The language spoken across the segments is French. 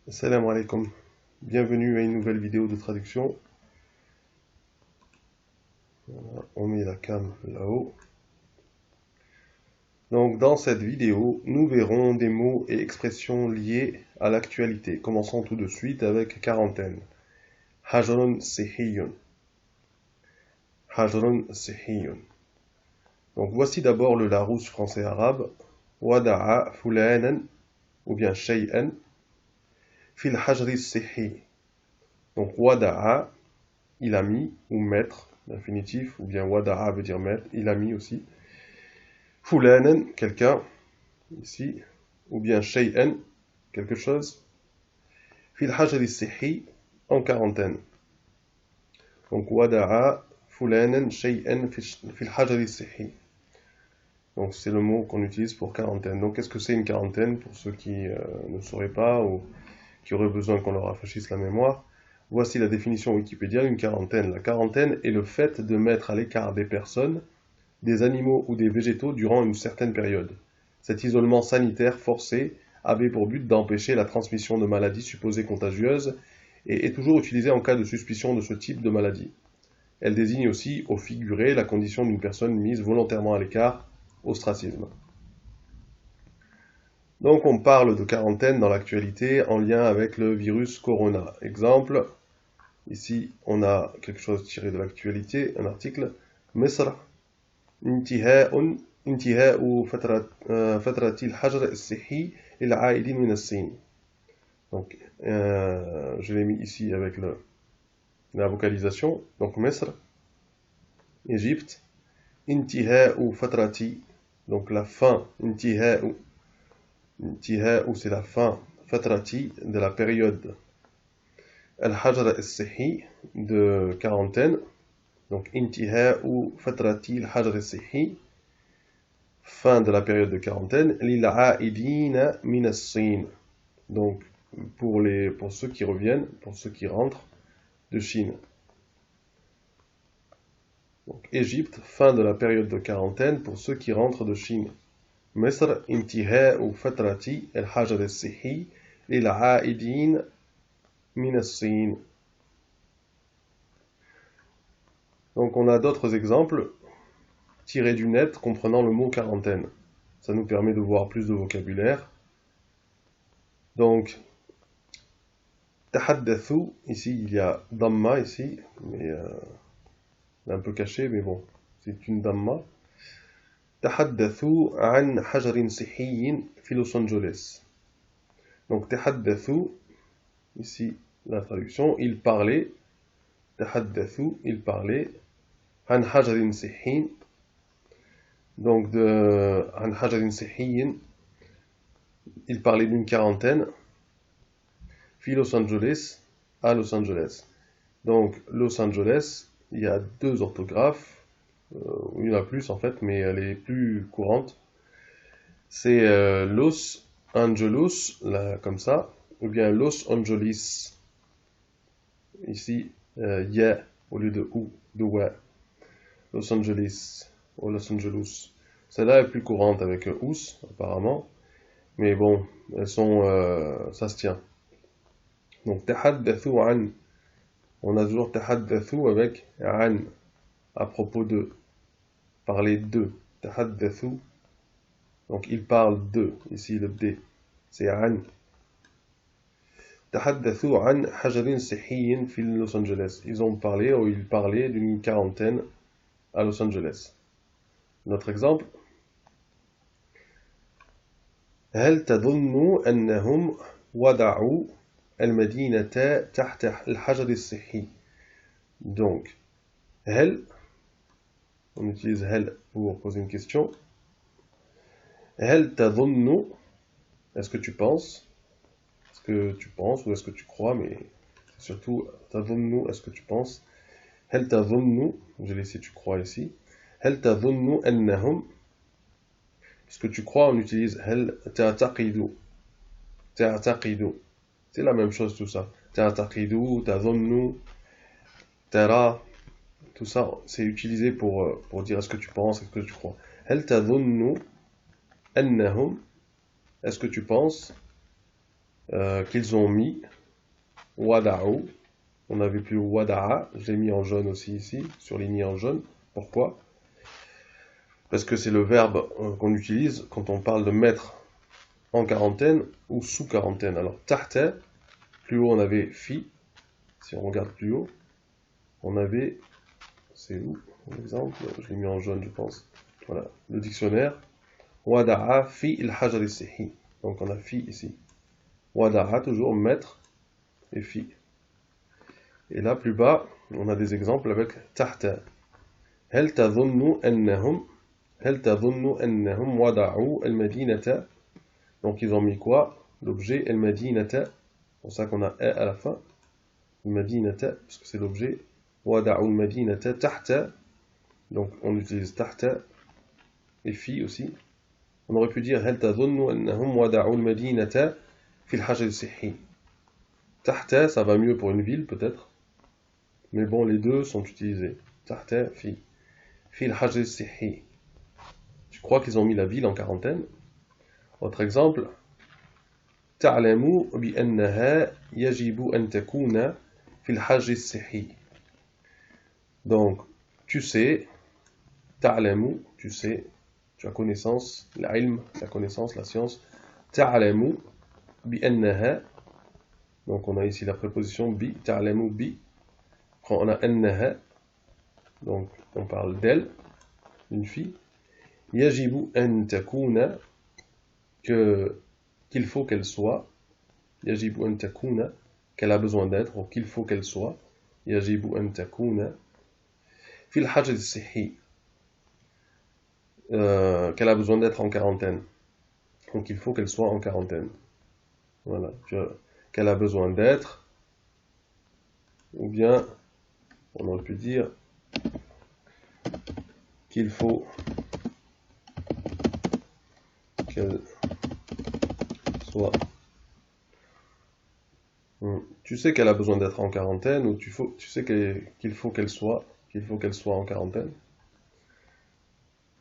Salam alaikum. Bienvenue à une nouvelle vidéo de traduction. On met la cam là-haut. Donc, dans cette vidéo, nous verrons des mots et expressions liés à l'actualité. Commençons tout de suite avec quarantaine. Hajrun sihiyun. Hajrun sihiyun. Donc, voici d'abord le Larousse français-arabe. Wada'a fulanan ou bien shay'an fil hajri sihi. Donc, wada'a, il a mis, ou mettre, l'infinitif, ou bien wada'a veut dire mettre, il a mis aussi. Fulanan, quelqu'un, ici, ou bien shay'an, quelque chose. Fil hajri sihi, en quarantaine. Donc, wada'a fulanan shay'an fil hajri sihi. Donc, c'est le mot qu'on utilise pour quarantaine. Donc, qu'est-ce que c'est une quarantaine pour ceux qui ne sauraient pas ou qui auraient besoin qu'on leur rafraîchisse la mémoire? Voici la définition Wikipédia d'une quarantaine. La quarantaine est le fait de mettre à l'écart des personnes, des animaux ou des végétaux durant une certaine période. Cet isolement sanitaire forcé avait pour but d'empêcher la transmission de maladies supposées contagieuses et est toujours utilisé en cas de suspicion de ce type de maladie. Elle désigne aussi, au figuré, la condition d'une personne mise volontairement à l'écart, ostracisme. Donc on parle de quarantaine dans l'actualité en lien avec le virus corona. Exemple, ici on a quelque chose tiré de l'actualité, un article. مصر انتهاء فترة الحجر الصحي للعائدين من الصين. Donc, je l'ai mis ici avec la vocalisation. Donc, Misr, Égypte. انتهاء فترة, donc la fin. انتهاء c'est la fin. فترة de la période. الحجر الصحي de quarantaine. Donc, انتهاء فترة الحجر الصحي, fin de la période de quarantaine, للعائدين من الصين. Donc, pour ceux qui reviennent, pour ceux qui rentrent de Chine. Donc, Égypte, fin de la période de quarantaine pour ceux qui rentrent de Chine. مصر انتهاء فترة الحجر الصحي للعائدين من الصين. Donc, on a d'autres exemples tirés du net comprenant le mot quarantaine. Ça nous permet de voir plus de vocabulaire. Donc, tahaddathu, ici il y a damma ici, mais un peu caché, mais bon, c'est une damma. tahaddathu an hajarin sihiyin fi Los Angeles. Donc, tahaddathu, ici la traduction, il parlait, tahaddathu, il parlait, an hajarin sihin, donc de an hajarin sihiyin, il parlait d'une quarantaine, fi Los Angeles, à Los Angeles. Donc, Los Angeles, il y a deux orthographes, il y en a plus en fait, mais elle est plus courante. C'est Los Angeles, là, comme ça, ou bien Los Angeles. Ici, yeah, au lieu de ou, de ouais. Los Angeles, ou Los Angeles. Celle-là est plus courante avec ous, apparemment. Mais bon, elles sont, ça se tient. Donc, tahaddathu an. On a toujours tahaddathu avec an, à propos de, parler de. Tahaddathu. Donc, il parle de, ici le d, c'est an. تحدثوا عن حجر صحي في Los Angeles. Ils ont parlé ou ils parlaient d'une quarantaine à Los Angeles. Notre exemple. هل تظن أنهم وضعوا المدينة تحت الحجر الصحي. Donc, هل, on utilise هل pour poser une question. هل تظن, est-ce que tu penses? Est-ce que tu penses ou est-ce que tu crois? Mais surtout, تظن, est-ce que tu penses? هل تظن, je l'ai laissé tu crois ici. هل تظن أنهم, est-ce que tu crois, on utilise هل تعتقد. تعتقد. C'est la même chose tout ça. تعتقد, تظن, ترى, tout ça, c'est utilisé pour dire est-ce que tu penses, est-ce que tu crois. هل تظن أنهم, est-ce que tu penses qu'ils ont mis, wada'u, on avait plus wada'a, je l'ai mis en jaune aussi ici, surligné en jaune. Pourquoi? Parce que c'est le verbe qu'on utilise quand on parle de mettre en quarantaine ou sous quarantaine. Alors, tahta, plus haut on avait fi, si on regarde plus haut, on avait, c'est où l'exemple? Je l'ai mis en jaune je pense. Voilà, le dictionnaire. Wada'a fi il-hajar al-sihi. Donc on a fi ici. Wada'a, toujours mettre, et fi. Et là, plus bas, on a des exemples avec tahta. هل تظن أنهم وضعوا المدينة. Donc ils ont mis quoi? L'objet المدينة. C'est pour ça qu'on a E à la fin. المدينة, parce que c'est l'objet. وضعوا المدينة تحت. Donc on utilise تحت et fi aussi. On aurait pu dire هل تظن أنهم وضعوا المدينة في الحجر الصحي. تحت, ça va mieux pour une ville peut-être. Mais bon, les deux sont utilisés. تحت, fi. في الحجر الصحي. Tu crois qu'ils ont mis la ville en quarantaine? Autre exemple. تعلم بأنها يجب أن تكون في الحجر الصحي. Donc, tu sais, تعلم, tu sais, tu as connaissance, l'ilm, la connaissance, la science. تعلم بأنها, donc on a ici la préposition bi, تعلم bi. Après on a أنها, donc on parle d'elle, une fille. يجب أن تكون, qu'il faut qu'elle soit. يجب أن تكون, qu'elle a besoin d'être, ou qu'il faut qu'elle soit. يجب أن تكون في الحجر الصحي, qu'elle a besoin d'être en quarantaine. Donc il faut qu'elle soit en quarantaine. Voilà, qu'elle a besoin d'être, ou bien on aurait pu dire qu'il faut qu'elle soit. Tu sais qu'elle a besoin d'être en quarantaine, ou tu sais qu'il faut qu'elle soit en quarantaine.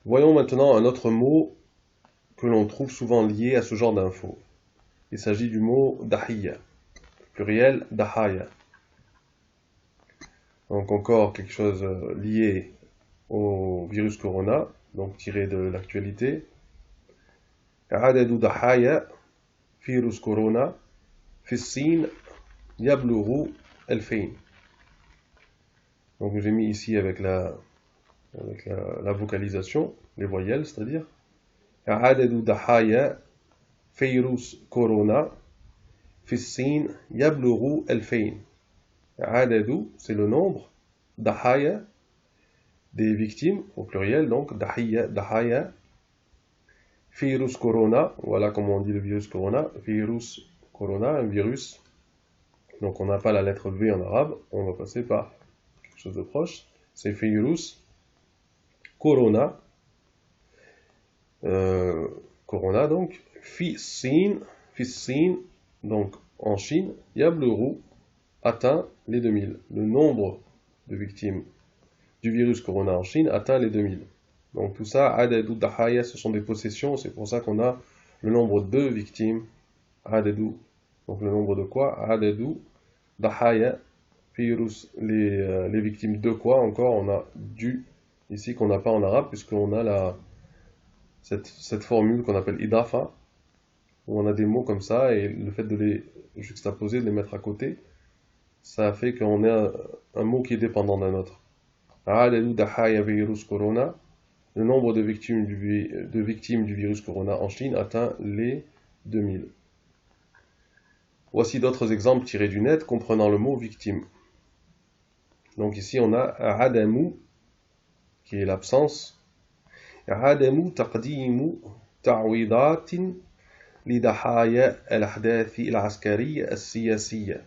Voyons maintenant un autre mot que l'on trouve souvent lié à ce genre d'infos. Il s'agit du mot dahiya, pluriel dahaya. Donc encore quelque chose lié au virus corona, donc tiré de l'actualité. عدد ضحايا فيروس كورونا في الصين يبلغ 2000. Donc j'ai mis ici avec la vocalisation, les voyelles, c'est-à-dire عدد ضحايا فيروس كورونا في الصين يبلغ 2000. عدد, c'est le nombre, ضحايا, des victimes, au pluriel, donc ضحايا, virus corona, voilà comment on dit le virus corona, virus corona, un virus. Donc on n'a pas la lettre V en arabe, on va passer par quelque chose de proche. C'est virus corona, corona donc, fi Sin, donc en Chine, Yabluru atteint les 2000. Le nombre de victimes du virus corona en Chine atteint les 2000. Donc tout ça, adadou dahaya, ce sont des possessions, c'est pour ça qu'on a le nombre de victimes, adadou. Donc le nombre de quoi? Adadou dahaya, virus, les victimes de quoi encore? On a du, ici qu'on n'a pas en arabe, puisqu'on a cette formule qu'on appelle idafa, où on a des mots comme ça, et le fait de les juxtaposer, de les mettre à côté, ça fait qu'on a un mot qui est dépendant d'un autre. Adadou dahaya virus corona. Le nombre de victimes du virus corona en Chine atteint les 2000. Voici d'autres exemples tirés du net comprenant le mot victime. Donc ici on a adamu, qui est l'absence. Adamu taqdimu ta'widatin lidahaya al-ahdathi al-askari al-siyasiyya.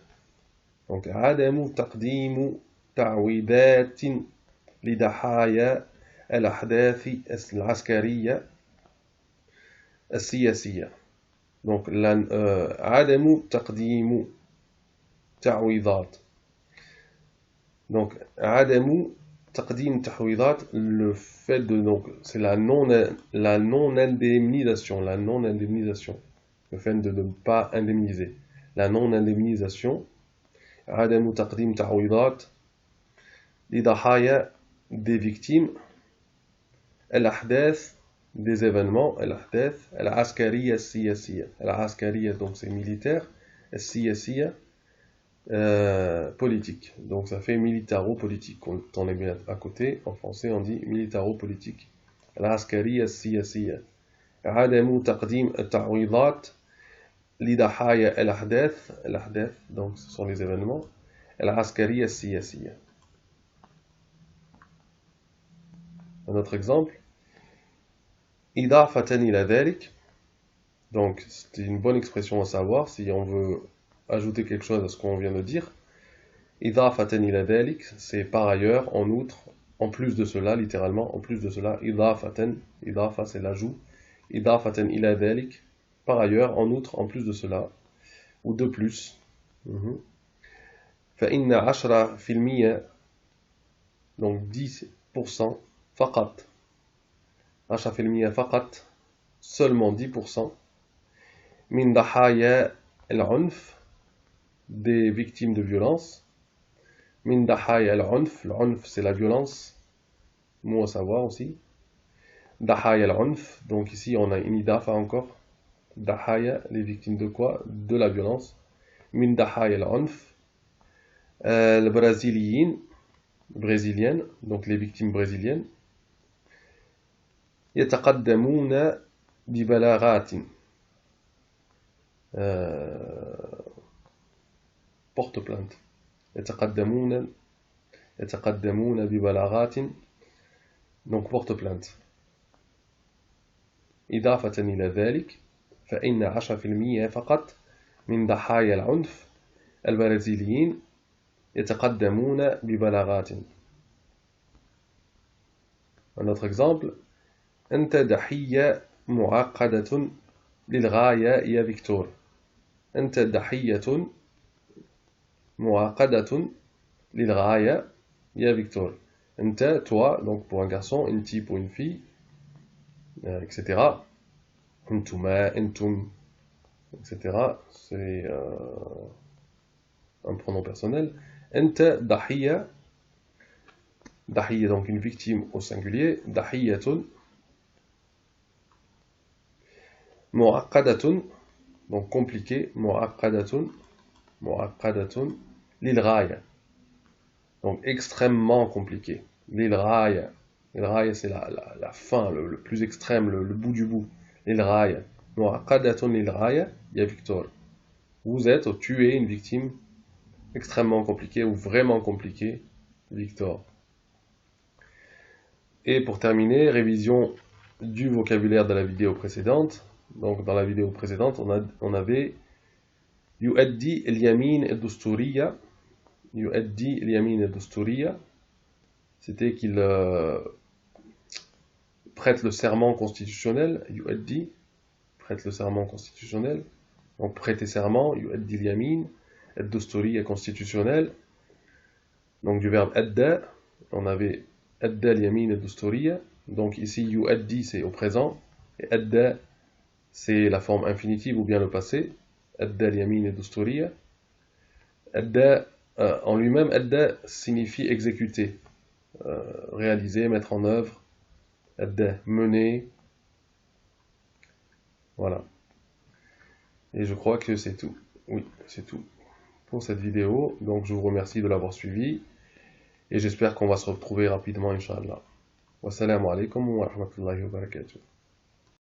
Donc adamu taqdimu ta'widatin lidahaya الأحداث العسكرية السياسية. Donc عدم تقديم تعويضات. Donc عدم تقديم تعويضات, le fait de, donc c'est la non indemnisation, le fait de ne pas indemniser. la non-indemnisation. عدم تقديم تعويضات لضحايا des victimes. الأحداث des événements. الأحداث العسكرية السياسية. العسكرية donc c'est militaire. السياسية politique. Donc ça fait militaro-politique. Quand on est bien à côté, en français on dit militaro-politique. العسكرية السياسية. عدم تقديم التعويضات لضحايا الأحداث. الأحداث donc ce sont les événements. العسكرية السياسية. Un autre exemple. إضافة إلى ذلك. Donc c'est une bonne expression à savoir si on veut ajouter quelque chose à ce qu'on vient de dire. إضافة إلى ذلك, c'est par ailleurs, en outre, en plus de cela, littéralement, en plus de cela. إضافة, إضافة c'est l'ajout. إضافة إلى ذلك, par ailleurs, en outre, en plus de cela, ou de plus. فإن 10%, donc 10%, فقط. 10% فقط, seulement 10%. من ضحايا العنف, des victimes de violence. من ضحايا العنف, العنف c'est la violence, mot à savoir aussi. ضحايا العنف, donc ici on a une idafa encore. ضحايا, les victimes de quoi? De la violence. من ضحايا العنف. البرازيليين, brésiliennes, donc les victimes brésiliennes. يتقدمون ببلاغات. porte plainte. يتقدمون ببلاغات, donc porte plainte. إضافة إلى ذلك فإن 10% فقط من ضحايا العنف البرازيليين يتقدمون ببلاغات. Un autre exemple. أنت ضحية معقدة للغاية يا فيكتور. أنت ضحية معقدة للغاية يا فيكتور. أنت, toi, donc pour un garçon, أنتي pour une fille, etc. أنتما, أنتم, etc. C'est un pronom personnel. أنت ضحية, ضحية donc une victime au singulier. ضحية معقدة, donc compliqué. معقدة للغاية, donc extrêmement compliqué. للغاية, للغاية c'est la fin, le plus extrême, le bout du bout. للغاية. معقدة للغاية يا فيكتور. Vous êtes ou tu es une victime extrêmement compliquée ou vraiment compliquée, Victor. Et pour terminer, révision du vocabulaire de la vidéo précédente. Donc dans la vidéo précédente, on avait يؤدي اليمين الدستورية. يؤدي اليمين الدستورية, c'était qu'il prête le serment constitutionnel. يؤدي, prête le serment constitutionnel. Donc prêter serment, يؤدي اليمين الدستورية constitutionnelle. Donc du verbe أدى, on avait أدى اليمين الدستورية. Donc ici يؤدي c'est au présent et أدى c'est la forme infinitive ou bien le passé. أدى اليمين الدستورية. أدى en lui-même, أدى signifie exécuter, réaliser, mettre en œuvre. أدى, mener. Voilà. Et je crois que c'est tout. Oui, c'est tout pour cette vidéo. Donc je vous remercie de l'avoir suivi. Et j'espère qu'on va se retrouver rapidement, Inch'Allah. Wassalamu alaikum wa rahmatullahi wa barakatuh.